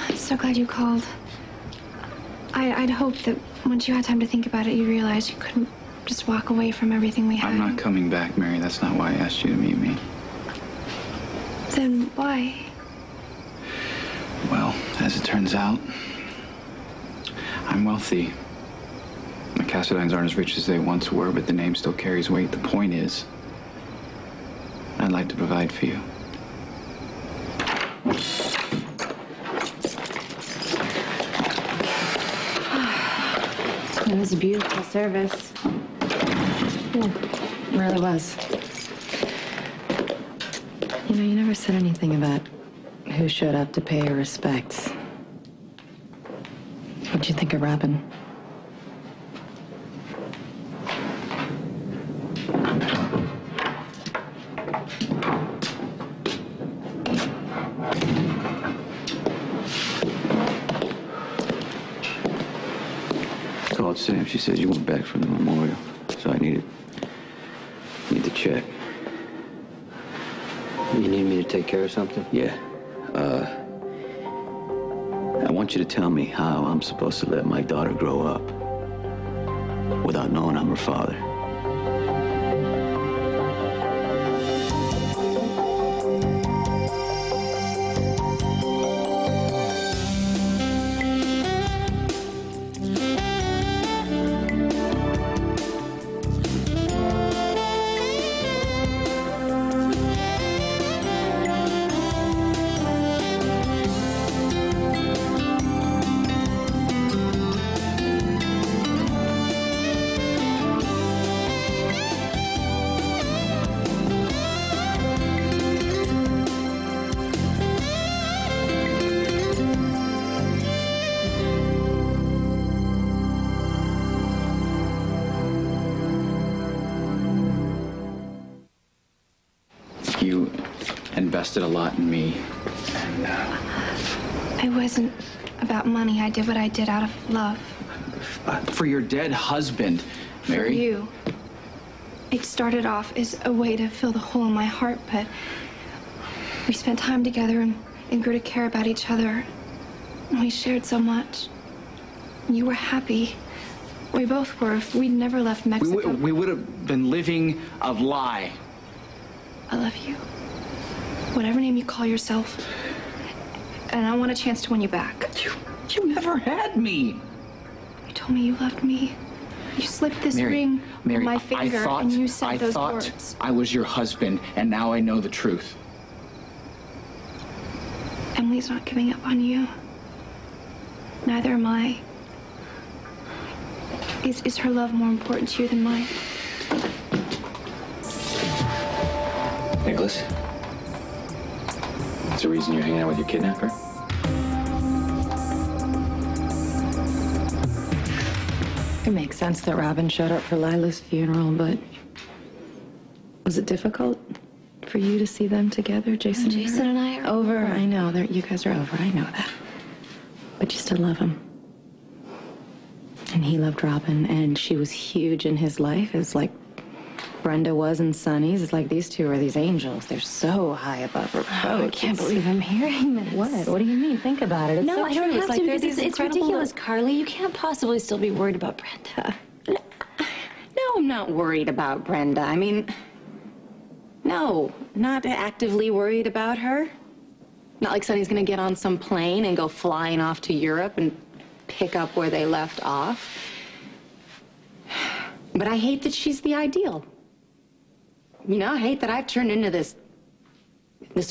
I'm so glad you called. I'd hoped that once you had time to think about it, you realized you couldn't just walk away from everything we had. I'm not coming back, Mary. That's not why I asked you to meet me. Then why? Well, as it turns out, I'm wealthy. The Cassadines aren't as rich as they once were, but the name still carries weight. The point is, I'd like to provide for you. It was a beautiful service. Yeah, it really was. You know, you never said anything about who showed up to pay her respects. What'd you think of Robin? Called Sam. She said you went back from the memorial, so I need the check. You need me to take care of something? Yeah. I want you to tell me how I'm supposed to let my daughter grow up without knowing I'm her father. You invested a lot in me, and It wasn't about money. I did what I did out of love. for your dead husband, Mary. For you. It started off as a way to fill the hole in my heart, but we spent time together and grew to care about each other. And we shared so much. You were happy. We both were. If we'd never left Mexico. We would have been living a lie. I love you. Whatever name you call yourself. And I want a chance to win you back. You never had me. You told me you loved me. You slipped this ring on my finger and you said those words. I was your husband, and now I know the truth. Emily's not giving up on you. Neither am I. Is her love more important to you than mine? Nicholas, that's the reason you're hanging out with your kidnapper? It makes sense that Robin showed up for Lila's funeral, but was it difficult for you to see them together, Jason? Jason and I are over. I know, you guys are over. I know that. But you still love him. And he loved Robin, and she was huge in his life. It's like Brenda was in Sonny's. It's like these two are these angels. They're so high above reproach. Oh, I can't believe I'm hearing this. What? What do you mean? Think about it. It's No, so I don't true. have It's to like because it's ridiculous, Carly. You can't possibly still be worried about Brenda. No, I'm not worried about Brenda. I mean, no, not actively worried about her. Not like Sonny's gonna get on some plane and go flying off to Europe and pick up where they left off. But I hate that she's the ideal. You know, I hate that I've turned into this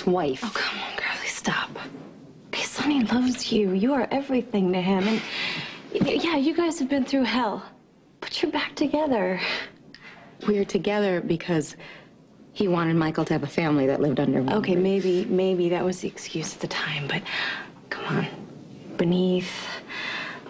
wife. Oh, come on, Carly, stop. Okay, Sonny loves you. You are everything to him. And yeah, you guys have been through hell, but you're back together. We're together because he wanted Michael to have a family that lived under one Okay, roof. maybe that was the excuse at the time, but come on. Beneath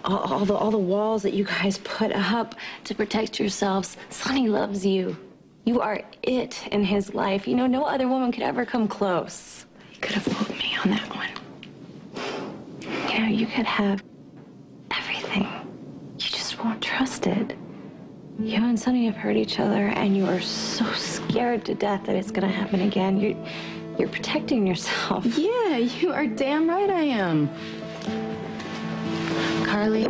all the walls that you guys put up to protect yourselves, Sonny loves you. You are it in his life. You know, no other woman could ever come close. You could have fooled me on that one. You know, you could have everything. You just won't trust it. You and Sonny have hurt each other, and you are so scared to death that it's gonna happen again. You're protecting yourself. Yeah, you are damn right I am. Carly,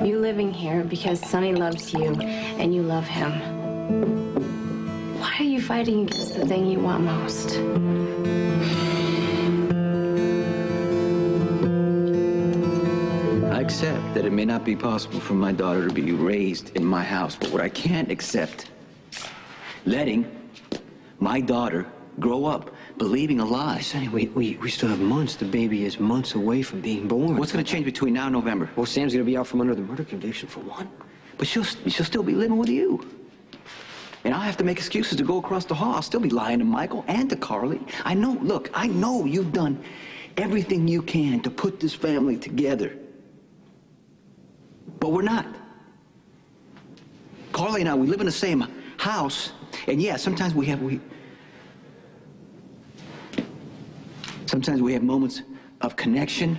you living here because Sonny loves you and you love him. Why are you fighting against the thing you want most? I accept that it may not be possible for my daughter to be raised in my house, but what I can't accept, letting my daughter grow up believing a lie. Sonny, we still have months. The baby is months away from being born. What's going to change between now and November? Well, Sam's gonna be out from under the murder conviction for one. But she'll still be living with you. And I'll have to make excuses to go across the hall. I'll still be lying to Michael and to Carly. I know, look, I know you've done everything you can to put this family together. But we're not. Carly and I, we live in the same house. And yeah, sometimes we have moments of connection.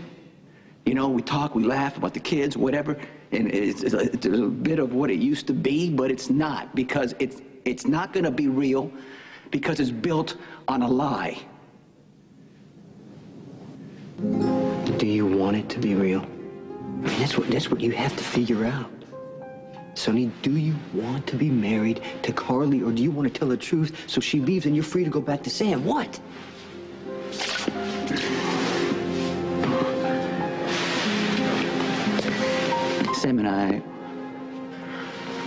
You know, we talk, we laugh about the kids, whatever. And it's a bit of what it used to be, but it's not, because it's not going to be real, because it's built on a lie. Do you want it to be real? I mean, that's what you have to figure out. Sonny, do you want to be married to Carly, or do you want to tell the truth so she leaves and you're free to go back to Sam? What? Sam and I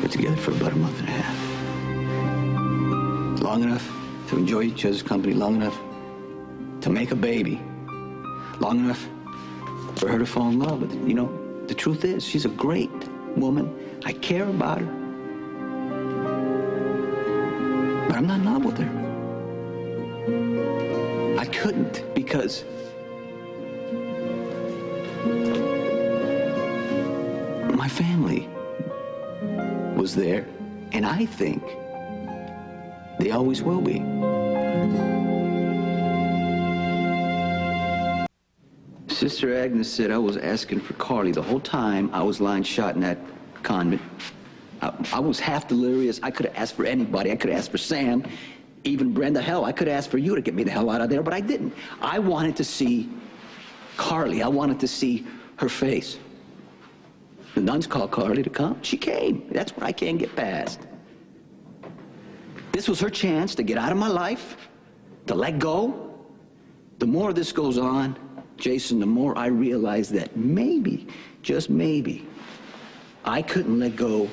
were together for about a month and a half. Long enough to enjoy each other's company, long enough to make a baby, long enough for her to fall in love with it. You know, the truth is, she's a great woman. I care about her. But I'm not in love with her. I couldn't, because my family was there, and I think they always will be. Sister Agnes said I was asking for Carly the whole time I was lying shot in that convent. I was half delirious. I could have asked for anybody. I could have asked for Sam, even Brenda. Hell, I could have asked for you to get me the hell out of there, but I didn't. I wanted to see Carly. I wanted to see her face. The nuns called Carly to come. She came. That's what I can't get past. This was her chance to get out of my life, to let go. The more this goes on, Jason, the more I realize that maybe, just maybe, I couldn't let go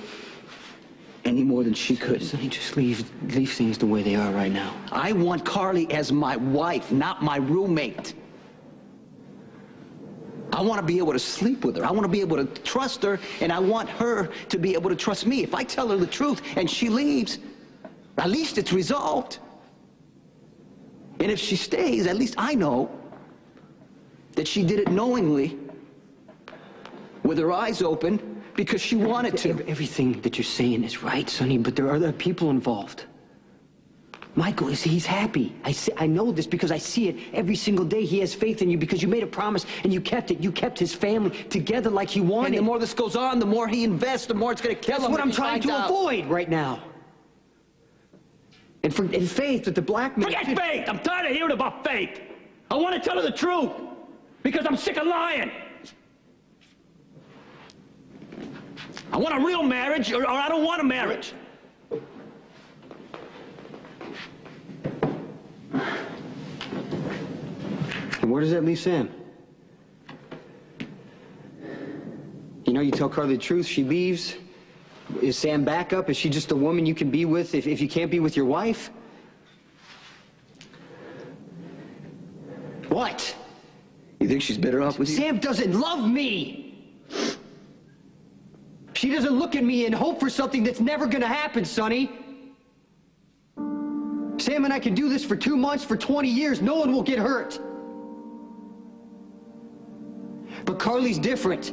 any more than she could. Sonny, just leave things the way they are right now. I want Carly as my wife, not my roommate. I want to be able to sleep with her. I want to be able to trust her, and I want her to be able to trust me. If I tell her the truth and she leaves, at least it's resolved. And if she stays, at least I know that she did it knowingly, with her eyes open, because she wanted to. Everything that you're saying is right, Sonny, but there are other people involved. Michael, he's happy. I know this because I see it every single day. He has faith in you because you made a promise and you kept it. You kept his family together like he wanted. And the more this goes on, the more he invests, the more it's going to kill him. That's what I'm trying to avoid right now. And faith that the black man... Forget faith! I'm tired of hearing about faith. I want to tell her the truth because I'm sick of lying. I want a real marriage or I don't want a marriage. And where does that leave Sam? You know, you tell Carly the truth, she leaves. Is Sam back up? Is she just a woman you can be with if you can't be with your wife? What? You think she's better off with you? Sam doesn't love me! She doesn't look at me and hope for something that's never gonna happen, Sonny. Sam and I can do this for 2 months, for 20 years. No one will get hurt. But Carly's different.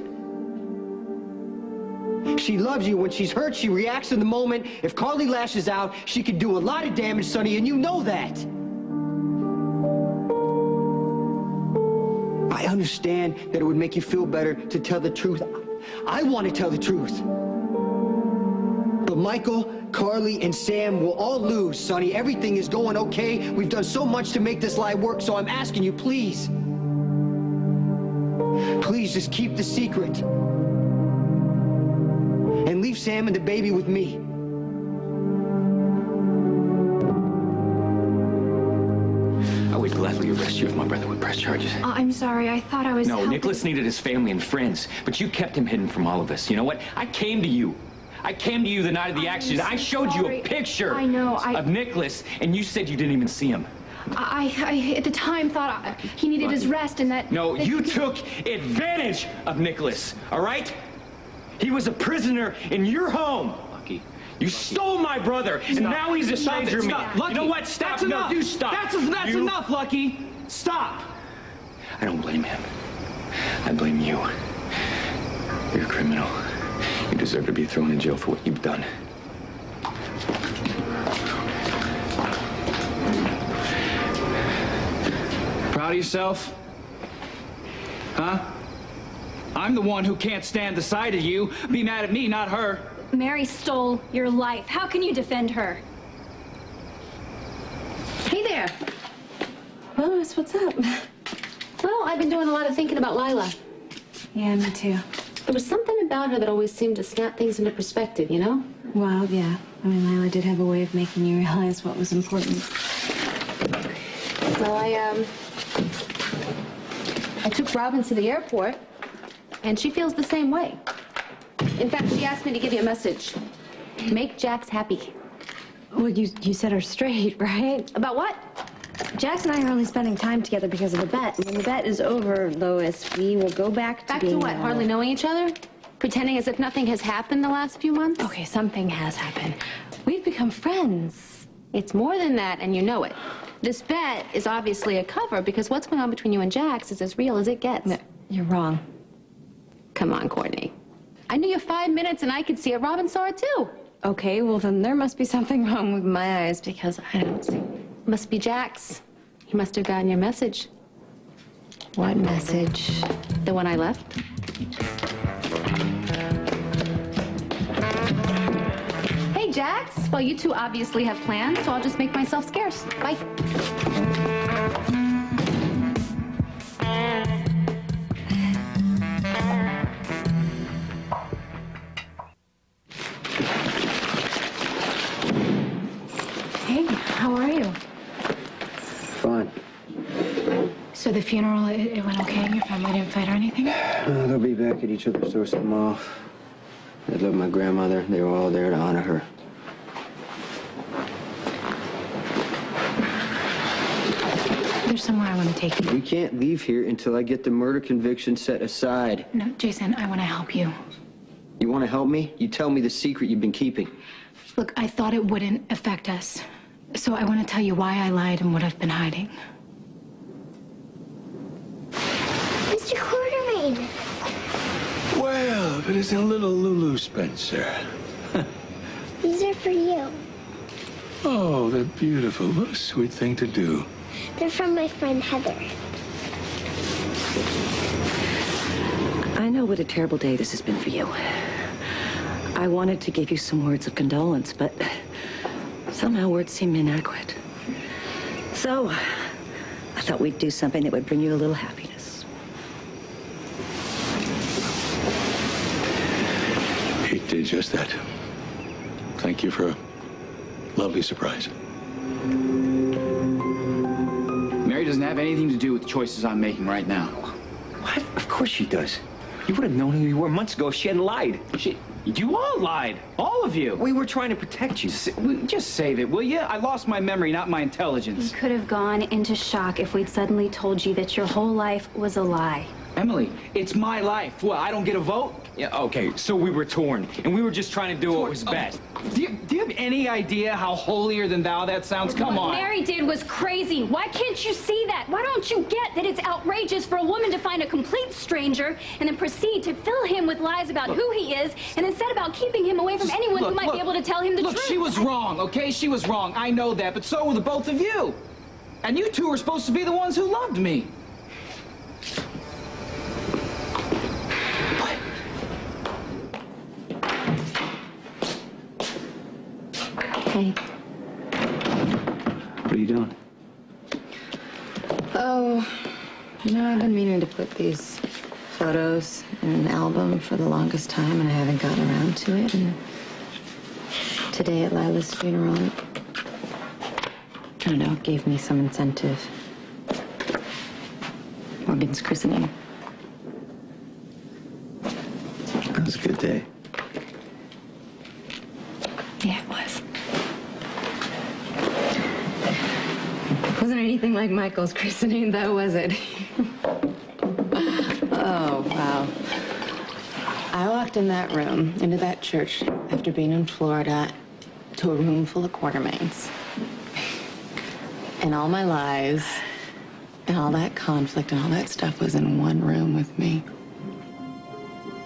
She loves you. When she's hurt, she reacts in the moment. If Carly lashes out, she can do a lot of damage, Sonny, and you know that. I understand that it would make you feel better to tell the truth. I want to tell the truth. But Michael, Carly, and Sam will all lose, Sonny. Everything is going okay. We've done so much to make this lie work, so I'm asking you, please. Please, just keep the secret. And leave Sam and the baby with me. I would gladly arrest you if my brother would press charges. I'm sorry. I thought I was No, helping. Nicholas needed his family and friends, but you kept him hidden from all of us. You know what? I came to you. I came to you the night of the accident. I showed you sorry. a picture I know, of Nicholas, and you said you didn't even see him. I at the time thought he needed his rest and that... No, that you he could- took advantage of Nicholas, all right? He was a prisoner in your home. Lucky. You stole my brother, and now he's a stranger to me. Lucky. You know what? Stop. That's No, enough. you stop. That's You- enough, Lucky. Stop. I don't blame him. I blame you. You're a criminal. You deserve to be thrown in jail for what you've done. Proud of yourself? Huh? I'm the one who can't stand the sight of you. Be mad at me, not her. Mary stole your life. How can you defend her? Hey there. Lois, what's up? Well, I've been doing a lot of thinking about Lila. Yeah, me too. There was something about her that always seemed to snap things into perspective, you know? Well, yeah. I mean, Lila did have a way of making you realize what was important. So I took Robin to the airport, and she feels the same way. In fact, she asked me to give you a message. Make Jax happy. Well, you set her straight, right? About what? Jax and I are only spending time together because of the bet. When the bet is over, Lois, we will go back to Back to being what? Hardly knowing each other? Pretending as if nothing has happened the last few months? Okay, something has happened. We've become friends. It's more than that, and you know it. This bet is obviously a cover because what's going on between you and Jax is as real as it gets. No, you're wrong. Come on, Courtney. I knew you 5 minutes and I could see it. Robin saw it too. Okay, well then there must be something wrong with my eyes because I don't see. Must be Jax. He must have gotten your message. What message? The one I left. Hey, Jax. Well, you two obviously have plans, so I'll just make myself scarce. Bye. Hey, how are you? Fine. So the funeral, it went okay? Your family didn't fight or anything? They'll be back at each other's doors tomorrow. They love my grandmother. They were all there to honor her. There's somewhere I want to take you. We can't leave here until I get the murder conviction set aside. No, Jason, I want to help you. You want to help me? You tell me the secret you've been keeping. Look, I thought it wouldn't affect us. So I want to tell you why I lied and what I've been hiding. Mr. Quartermain. Well, if it isn't little Lulu Spencer. These are for you. Oh, they're beautiful. What a sweet thing to do. They're from my friend Heather. I know what a terrible day this has been for you. I wanted to give you some words of condolence, but somehow words seem inadequate. So, I thought we'd do something that would bring you a little happiness. He did just that. Thank you for a lovely surprise. Mary doesn't have anything to do with the choices I'm making right now. What? Of course she does. You would have known who you were months ago if she hadn't lied. You all lied. All of you. We were trying to protect you. Just save it, will you? I lost my memory, not my You intelligence. could have gone into shock if we'd suddenly told you that your whole life was a lie. Emily, it's my life. What, I don't get a vote? Yeah, okay, so we were torn, and we were just trying to do what was best. Do you have any idea how holier than thou that sounds? Come What on. Mary did was crazy. Why can't you see that? Why don't you get that it's outrageous for a woman to find a complete stranger and then proceed to fill him with lies about who he is and then set about keeping him away from anyone who might be able to tell him the Look, truth? she was wrong, okay? She was wrong. I know that, but so were the both of you. And you two were supposed to be the ones who loved me. Hey. What are you doing? Oh, I've been meaning to put these photos in an album for the longest time, and I haven't gotten around to it. And today at Lila's funeral, I don't know, it gave me some incentive. Morgan's christening. It was a good day. Yeah, it was. Wasn't anything like Michael's christening, though, was it? Oh, wow. I walked in that room, into that church, after being in Florida, to a room full of Quartermains. And all my lies, and all that conflict, and all that stuff was in one room with me.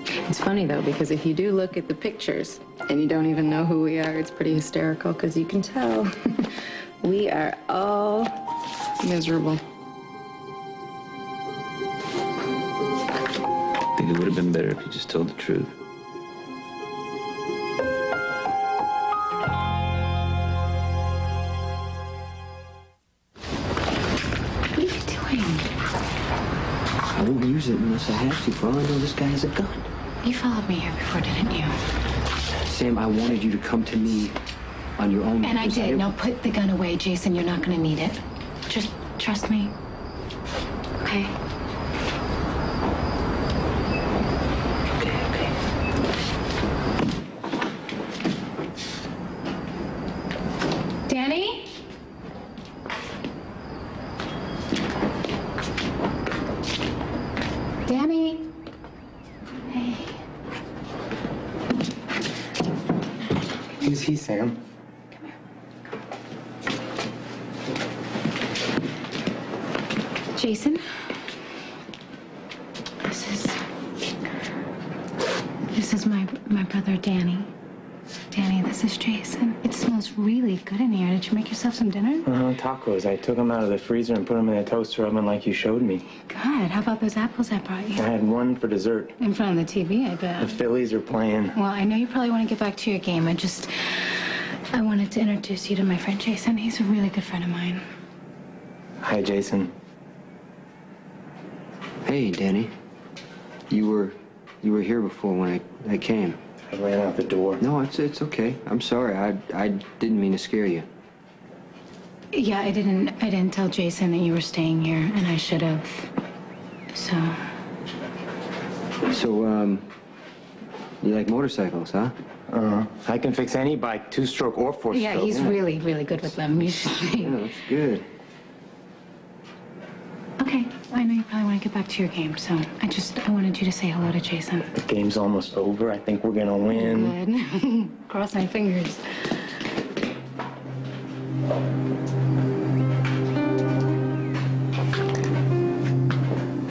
It's funny, though, because if you do look at the pictures, and you don't even know who we are, it's pretty hysterical, because you can tell we are all miserable. I think it would have been better if you just told the truth. What are you doing? I won't use it unless I have to. For all I know, this guy has a gun. You followed me here before, didn't you? Sam, I wanted you to come to me on your own. And I because did. Now put the gun away, Jason. You're not going to need it. Just trust me. Okay? Danny? Danny? Hey. Who's he, Sam? Jason? This is my brother, Danny. Danny, this is Jason. It smells really good in here. Did you make yourself some dinner? Tacos. I took them out of the freezer and put them in the toaster oven like you showed me. Good. How about those apples I brought you? I had one for dessert. In front of the TV, I The bet. Phillies are playing. Well, I know you probably want to get back to your game. I wanted to introduce you to my friend Jason. He's a really good friend of mine. Hi, Jason. Hey, Danny. You were here before when I came. I ran out the door. No, it's okay. I'm sorry. I didn't mean to scare you. Yeah, I didn't tell Jason that you were staying here, and I should have. So, You like motorcycles, huh? I can fix any bike, two-stroke or four-stroke. yeah, he's really, really good with them. You should see. Yeah, that's good. Okay, I know you probably want to get back to your game, so I wanted you to say hello to Jason. The game's almost over. I think we're gonna win. Good. Cross my fingers.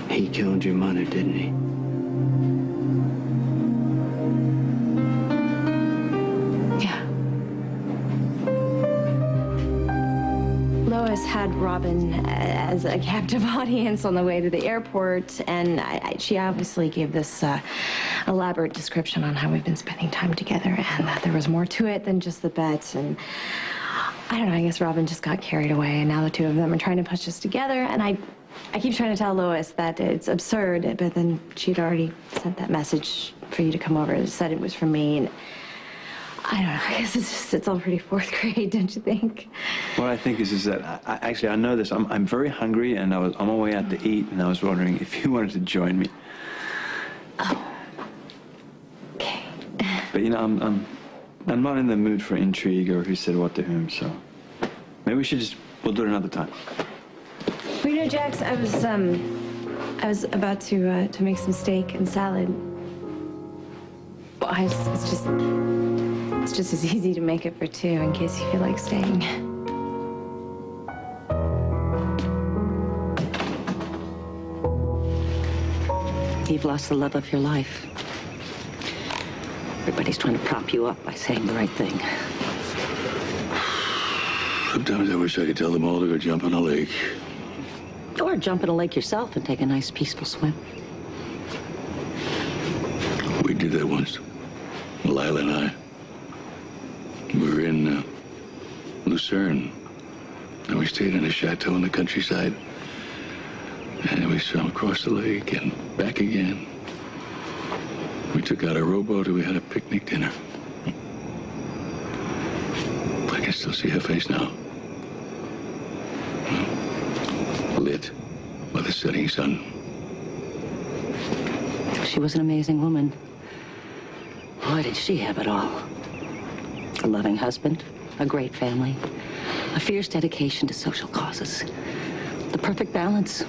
He killed your mother, didn't he? Yeah. Lois had Robin as a captive audience on the way to the airport, and she obviously gave this elaborate description on how we've been spending time together, and that there was more to it than just the bets. And I don't know, I guess Robin just got carried away, and now the two of them are trying to push us together. And I keep trying to tell Lois that it's absurd, but then she'd already sent that message for you to come over. It said it was from me, and I don't know. I guess it's all pretty fourth grade, don't you think? What I think is that I know this. I'm very hungry, and I was on my way out to eat, and I was wondering if you wanted to join me. Oh. Okay. But I'm not in the mood for intrigue or who said what to whom. So maybe we'll do it another time. Well, you know, Jax, I was about to make some steak and salad. Well, it's just as easy to make it for two in case you feel like staying. You've lost the love of your life. Everybody's trying to prop you up by saying the right thing. Sometimes I wish I could tell them all to go jump in a lake. Or jump in a lake yourself and take a nice, peaceful swim. We did that once, Lila and I. We were in Lucerne, and we stayed in a chateau in the countryside. And we swam across the lake and back again. We took out a rowboat and we had a picnic dinner. I can still see her face now. Lit by the setting sun. She was an amazing woman. Boy, did she have it all. A loving husband, a great family, a fierce dedication to social causes. The perfect balance.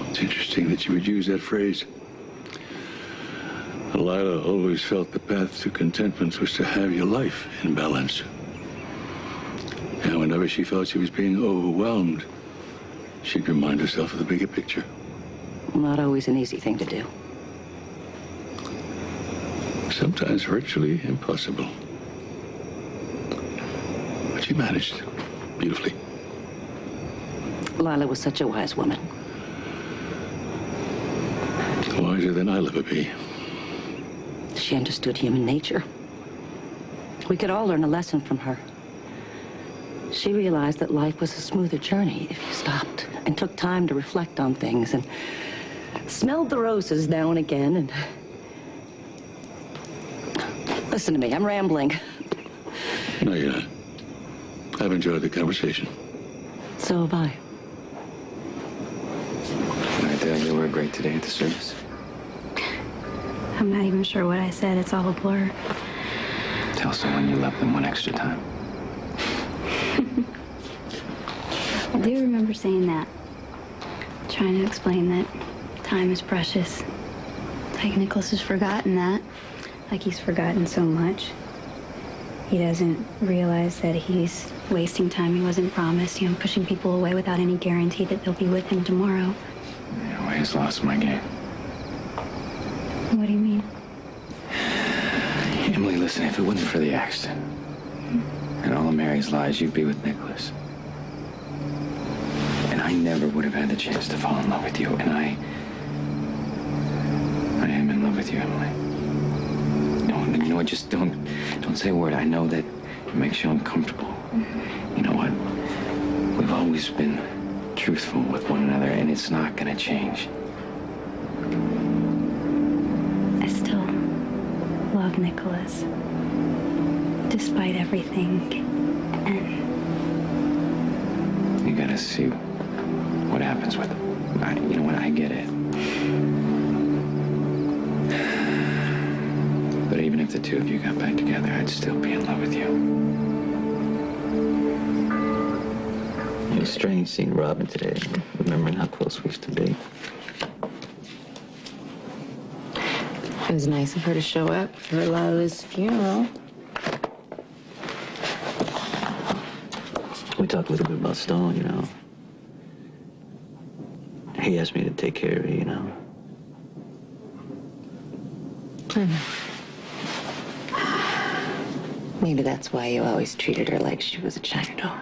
It's interesting that you would use that phrase. Lila always felt the path to contentment was to have your life in balance. And whenever she felt she was being overwhelmed, she'd remind herself of the bigger picture. Not always an easy thing to do. Sometimes virtually impossible. But she managed beautifully. Lila was such a wise woman. Wiser than I'll ever be. She understood human nature. We could all learn a lesson from her. She realized that life was a smoother journey if you stopped and took time to reflect on things and smelled the roses now and again and... Listen to me, I'm rambling. No, you're not. I've enjoyed the conversation. So have I. Can I tell you were great today at the service? I'm not even sure what I said. It's all a blur. Tell someone you love them one extra time. I do remember saying that. Trying to explain that time is precious. Like Nicholas has forgotten that. Like he's forgotten so much. He doesn't realize that he's wasting time he wasn't promised, pushing people away without any guarantee that they'll be with him tomorrow. I always lost my game. What do you mean? Emily, listen, if it wasn't for the accident and all of Mary's lies, you'd be with Nicholas. And I never would have had the chance to fall in love with you, and I am in love with you, Emily. You know what, just don't say a word. I know that it makes you uncomfortable. You know what? We've always been truthful with one another, and it's not gonna change. I still love Nicholas. Despite everything. And You gotta see what happens with him. You know what? I get it. But even if the two of you got back together, I'd still be in love with you. It was strange seeing Robin today, remembering how close we used to be. It was nice of her to show up for Lila's funeral. We talked a little bit about Stone, He asked me to take care of her, Maybe that's why you always treated her like she was a China doll.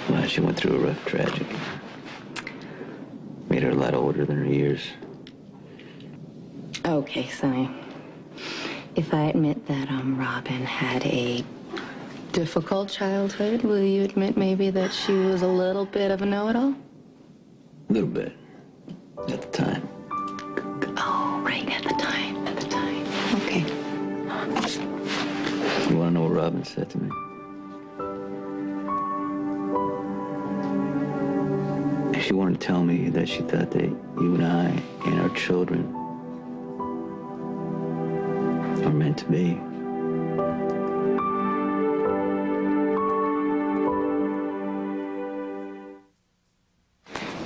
Well, she went through a rough tragedy. Made her a lot older than her years. Okay, Sonny. If I admit that Robin had a difficult childhood, will you admit maybe that she was a little bit of a know-it-all? A little bit. At the time. Oh, right, at the time. Okay. You want to know what Robin said to me? She wanted to tell me that she thought that you and I and our children are meant to be.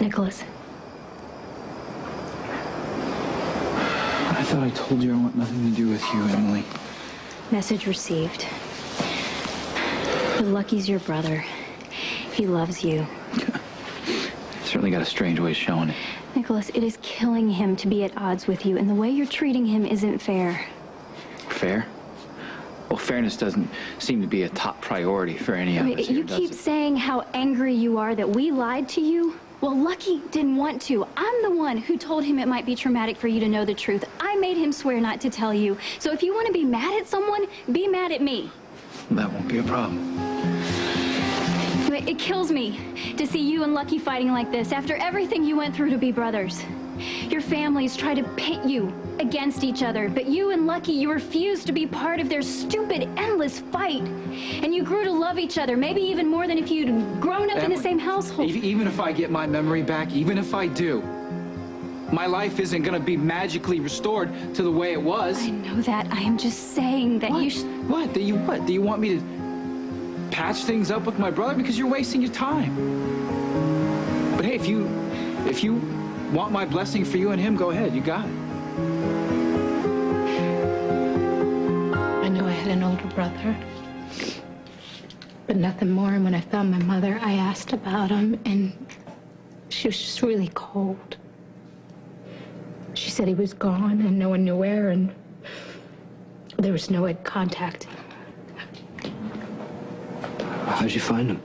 Nicholas, I thought I told you I want nothing to do with you, Emily. message received. But Lucky's your brother. He loves you. Certainly got a strange way of showing it. Nicholas, it is killing him to be at odds with you, and the way you're treating him isn't fair. Fair? Well, fairness doesn't seem to be a top priority for any of us here, You does keep it? saying how angry you are that we lied to you. Well, Lucky didn't want to. I'm the one who told him it might be traumatic for you to know the truth. I made him swear not to tell you. So if you want to be mad at someone, be mad at me. That won't be a problem. It kills me to see you and Lucky fighting like this after everything you went through to be brothers. Your families try to pit you against each other, but you and Lucky, you refused to be part of their stupid, endless fight. And you grew to love each other, maybe even more than if you'd grown up in the same household. Even if I get my memory back, even if I do, my life isn't gonna be magically restored to the way it was. I know that. I am just saying that you should... What? Do you want me to patch things up with my brother? Because you're wasting your time. But hey, if you want my blessing for you and him, go ahead. You got it. I knew I had an older brother, but nothing more. And when I found my mother, I asked about him, and she was just really cold. She said he was gone and no one knew where, and there was no way to contact him. How'd you find him?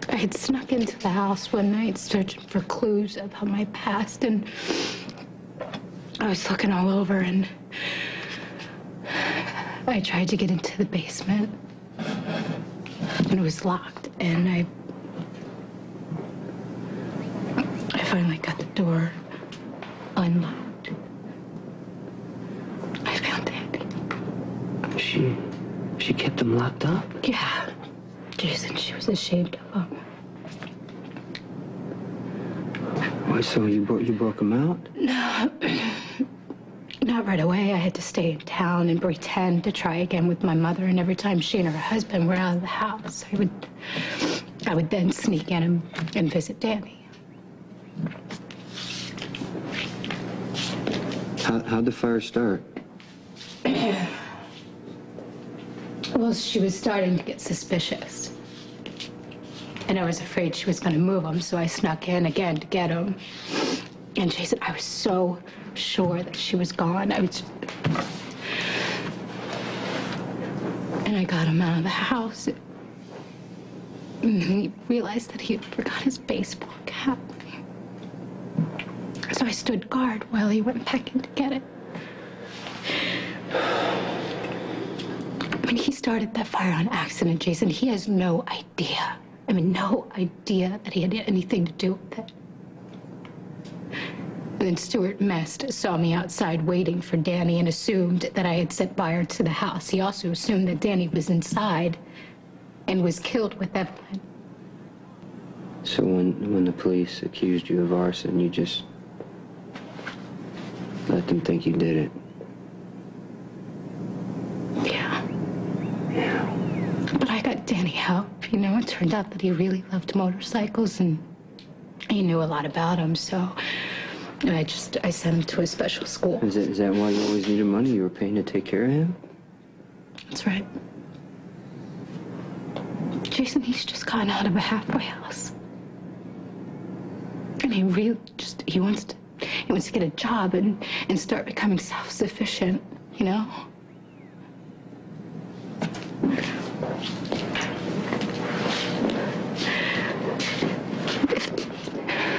I had snuck into the house one night searching for clues about my past, and I was looking all over, and I tried to get into the basement, and it was locked, and I finally got the door unlocked. I found Andy. She kept him locked up? Yeah. Jason, she was ashamed of him. Why, so you broke him out? No. Not right away. I had to stay in town and pretend to try again with my mother, and every time she and her husband were out of the house, I would then sneak in and visit Danny. How'd the fire start? Well, she was starting to get suspicious. And I was afraid she was going to move him, so I snuck in again to get him. And Jason, I was so sure that she was gone. And I got him out of the house. And he realized that he had forgot his baseball cap. So I stood guard while he went back in to get it. I mean, he started that fire on accident, Jason. He has no idea. I mean, no idea that he had anything to do with it. And then Stuart Mest saw me outside waiting for Danny and assumed that I had set fire to the house. He also assumed that Danny was inside and was killed with Evelyn. So when the police accused you of arson, you just let them think you did it? Yeah. But I got Danny help. You know, it turned out that he really loved motorcycles, and he knew a lot about them, so I sent him to a special school. Is that why you always needed money? You were paying to take care of him? That's right. Jason, he's just gotten out of a halfway house. And he wants to get a job and start becoming self-sufficient, you know?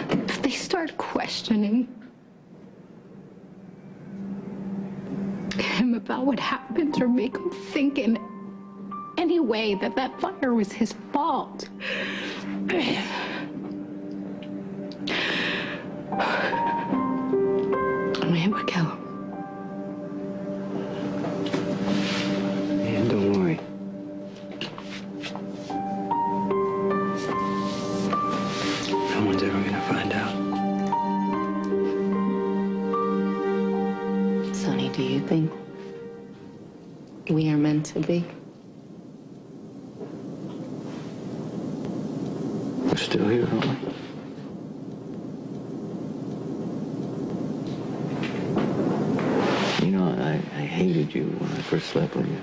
If they start questioning him about what happened, or make him think in any way that fire was his fault, I would kill him. Man, don't worry. No one's ever gonna find out. Sonny, do you think we are meant to be? We're still here, aren't we? You know, I hated you when I first slept with you.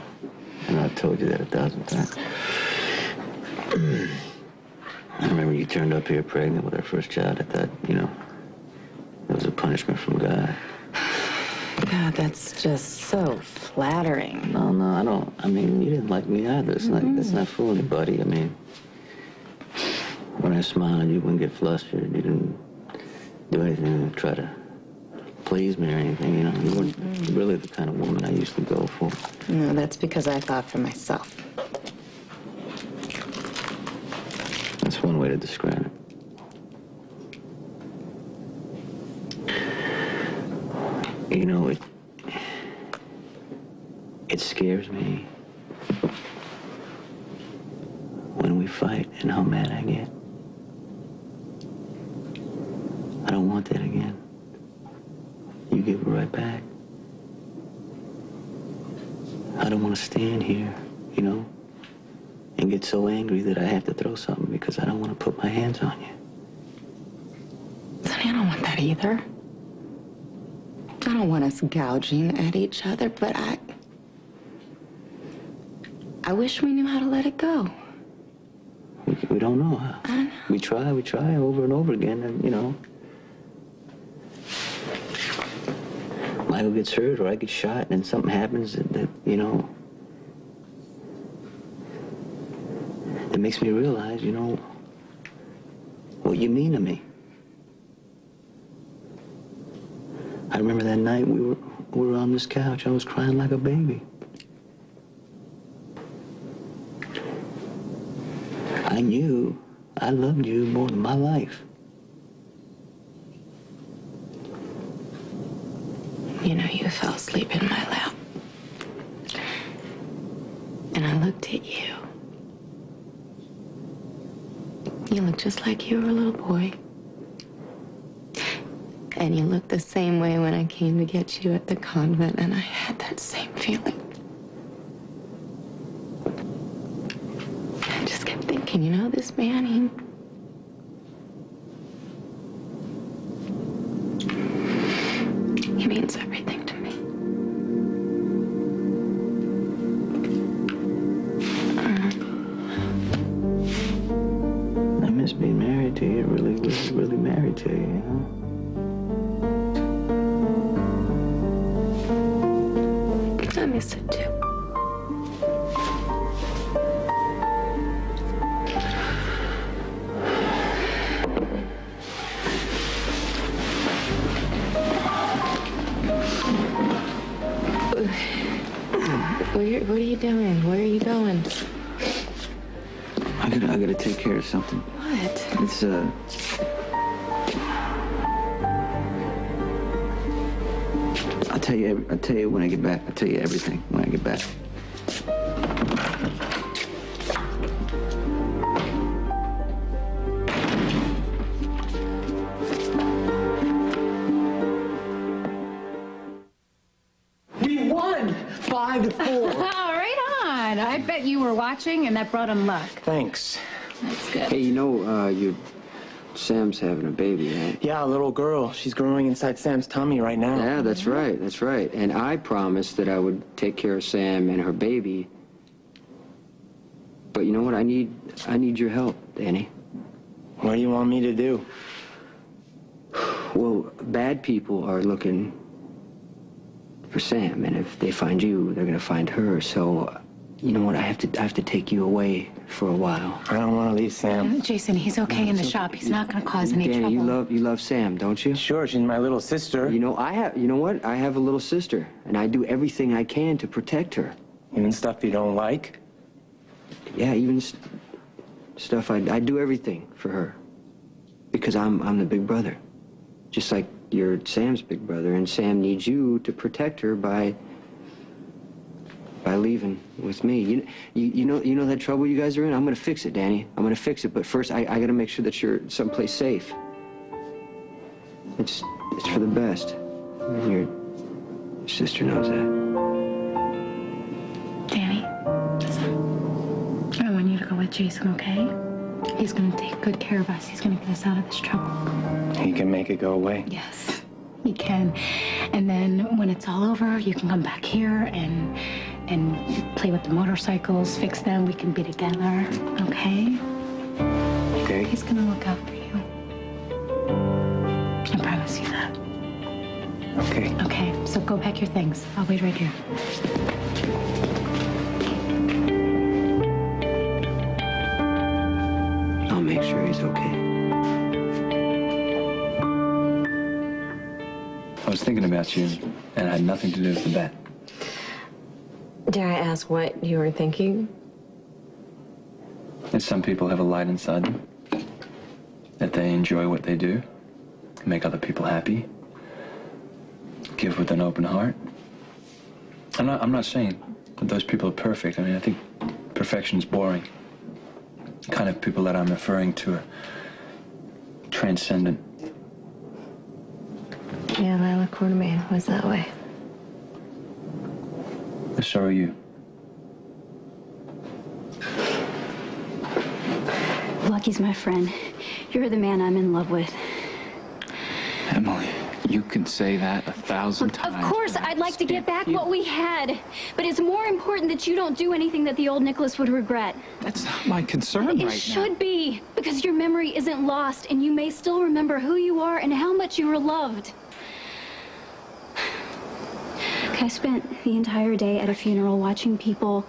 And I've told you that 1,000 times. I remember you turned up here pregnant with our first child. I thought, you know, it was a punishment from God. God, that's just so flattering. No, I don't. I mean, you didn't like me either. It's that's not fooling anybody. I mean, when I smiled, you wouldn't get flustered. You didn't do anything to try to please me or anything, you know. You weren't really the kind of woman I used to go for. No, that's because I thought for myself. way to describe it. You know, it scares me when we fight and how mad I get. I don't want that again. You give it right back. I don't want to stand here, you know, and get so angry that I have to throw something because I don't want to put my hands on you. Sonny, I don't want that either. I don't want us gouging at each other, but I wish we knew how to let it go. We don't know how. I don't know. We try over and over again, and, you know, Michael gets hurt or I get shot, and then something happens that you know, that makes me realize, you know, what you mean to me. I remember that night we were on this couch. I was crying like a baby. I knew I loved you more than my life. You know, you fell asleep in my lap. And I looked at you. You looked just like you were a little boy. And you looked the same way when I came to get you at the convent, and I had that same feeling. I just kept thinking, you know, this man, he means everything to me. I miss being married to you. Really was really married to you, you know? I miss it too. What are you doing? Where are you going? I gotta take care of something. What? It's I'll tell you when I get back. I'll tell you everything when I get back. We won 5-4. Right on. I bet you were watching, and that brought him luck. Thanks. That's good. Hey, you know, Sam's having a baby, right? Yeah, a little girl. She's growing inside Sam's tummy right now. Yeah, that's right. That's right. And I promised that I would take care of Sam and her baby. But you know what? I need your help, Danny. What do you want me to do? Well, bad people are looking for Sam, and if they find you, they're gonna find her. So, you know what? I have to take you away for a while. I don't want to leave Sam. Jason, he's okay in the shop. He's not going to cause any Danny, trouble. you love Sam, don't you? Sure, she's my little sister. You know what? I have a little sister, and I do everything I can to protect her. Even stuff you don't like? Yeah, even stuff I do everything for her. Because I'm the big brother. Just like you're Sam's big brother, and Sam needs you to protect her by leaving with me. You know that trouble you guys are in? I'm gonna fix it, Danny. I'm gonna fix it, but first I gotta make sure that you're someplace safe. It's for the best. And your sister knows that. Danny, listen. I want you to go with Jason, okay? He's going to take good care of us. He's going to get us out of this trouble. He can make it go away. Yes, he can. And then when it's all over, you can come back here and play with the motorcycles, fix them. We can be together, okay? Okay. He's going to look out for you. I promise you that. Okay. Okay, so go pack your things. I'll wait right here. I'll make sure he's okay. I was thinking about you, and it had nothing to do with the bet. Dare I ask what you were thinking? And some people have a light inside them. that they enjoy what they do, make other people happy, give with an open heart. I'm not saying that those people are perfect. I mean, I think perfection is boring. The kind of people that I'm referring to are transcendent. Yeah, Lila Quartermain was that way. So are you. Lucky's my friend. You're the man I'm in love with. Emily, you can say that 1,000 times. Of course, I'd like to get back what we had. But it's more important that you don't do anything that the old Nicholas would regret. That's not my concern right now. It should be, because your memory isn't lost, and you may still remember who you are and how much you were loved. I spent the entire day at a funeral watching people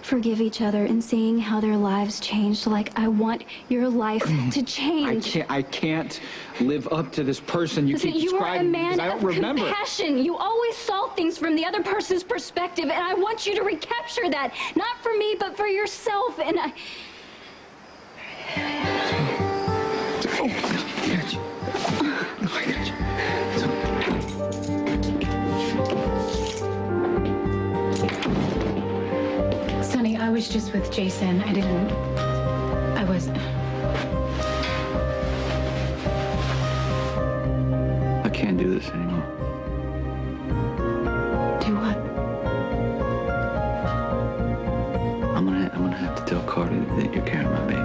forgive each other and seeing how their lives changed. Like, I want your life to change. I can't live up to this person you keep You are a describing man because I don't of remember. compassion. You always saw things from the other person's perspective, and I want you to recapture that. Not for me, but for yourself. And I... Oh, I got you. No, I got you. Sonny, I was just with Jason. I wasn't. I can't do this anymore. Do what? I'm gonna have to tell Carter that you're carrying my baby.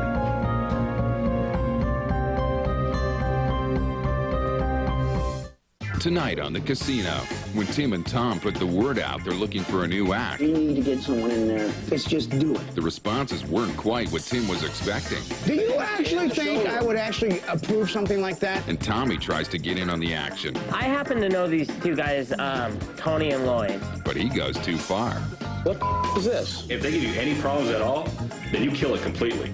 Tonight on The Casino, when Tim and Tom put the word out they're looking for a new act. We need to get someone in there. Let's just do it. The responses weren't quite what Tim was expecting. Do you actually think I would actually approve something like that? And Tommy tries to get in on the action. I happen to know these two guys, Tony and Lloyd. But he goes too far. What is this? If they give you any problems at all, then you kill it completely.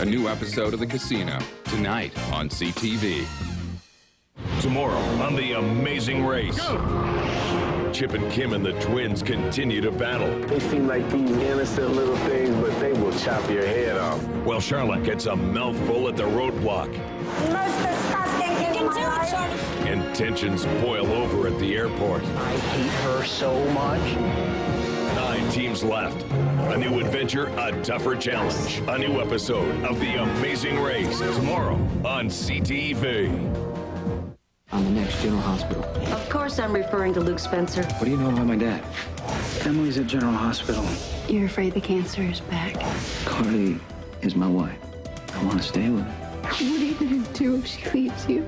A new episode of The Casino, tonight on CTV. Tomorrow on The Amazing Race. Go! Chip and Kim and the twins continue to battle. They seem like these innocent little things, but they will chop your head off. While Charlotte gets a mouthful at the roadblock. Most disgusting. You can do it, Charlotte. And tensions boil over at the airport. I hate her so much. 9 teams left. A new adventure, a tougher challenge. A new episode of The Amazing Race. Tomorrow on CTV. On the next General Hospital. Of course I'm referring to Luke Spencer. What do you know about my dad? Emily's at General Hospital. You're afraid the cancer is back. Carly is my wife. I want to stay with her. What are you gonna do if she leaves you?